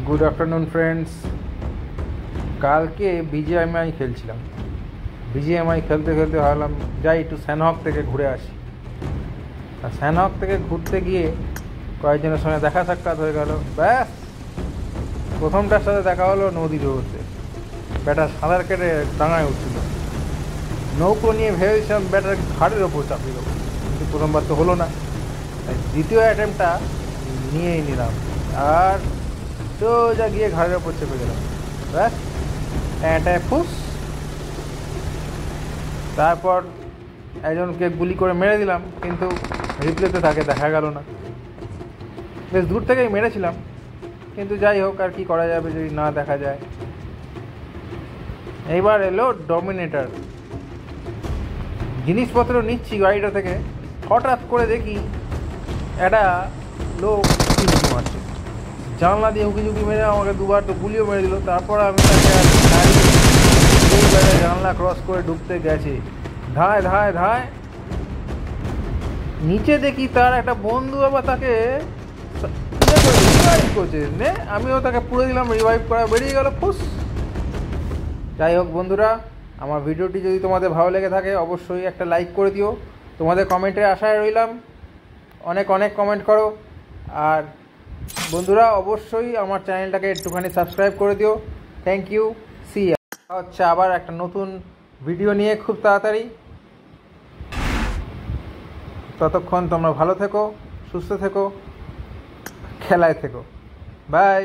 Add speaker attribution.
Speaker 1: Good afternoon friends. কালকে BGMI খেলছিলাম। BGMI খেলতে খেলতে ভাবলাম যাই একটু স্যানহক থেকে ঘুরে আসি। আর স্যানহক থেকে ঘুরতে গিয়ে কয়েকজনের সঙ্গে দেখা সাক্ষাৎ হয়ে গেল। ব্যাস, প্রথমটার সাথে দেখা হলো নদী জোরতে। ব্যাটা সাঁতার কেটে ডাঙায় উঠছিল। নৌকো নিয়ে ভেবেছিলাম ব্যাটার ঘাড়ের ওপর চাপিয়ে দেবো, কিন্তু প্রথমবার তো হলো না। তাই দ্বিতীয় অ্যাটেম্পটা নিয়েই নিলাম আর সোজা গিয়ে ঘাড়ের ওপর চেপে গেলাম। ব্যাস, ট্যাঁ ফুস। তারপর একজনকে গুলি করে মেরে দিলাম, কিন্তু রিপ্লেতে তাকে দেখা গেল না। বেশ দূর থেকেই মেরেছিলাম, কিন্তু যাই হোক, আর কি করা যাবে যদি না দেখা যায়। এইবার এলো ডমিনেটর। জিনিসপত্র নিচ্ছি গাড়িটা থেকে, হঠাৎ করে দেখি একটা লোক মারছে। জানলা দিয়ে উঁকি ঝুঁকি মেরে আমাকে দুবার তো গুলিও মেরে দিল। তারপর আমি তাকে জানলা ক্রস করে ঢুকতে গেছে, ধায় ধায় ধায়। নিচে দেখি তার একটা বন্ধু আবার তাকে রিভাইভ করছে। আমিও তাকে পুড়ে দিলাম, রিভাইভ করা বেরিয়ে গেল ফুস। যাই হোক বন্ধুরা, আমার ভিডিওটি যদি তোমাদের ভালো লেগে থাকে অবশ্যই একটা লাইক করে দিও। তোমাদের কমেন্টের আশায় রইলাম, অনেক অনেক কমেন্ট করো। আর বন্ধুরা অবশ্যই আমার চ্যানেলটাকে একটুখানি সাবস্ক্রাইব করে দিও। Thank you. সি হচ্ছে আবার একটা নতুন ভিডিও নিয়ে খুব তাড়াতাড়ি। ততক্ষণ তোমরা ভালো থেকো, সুস্থ থেকো, খেলায় থেকো। বাই।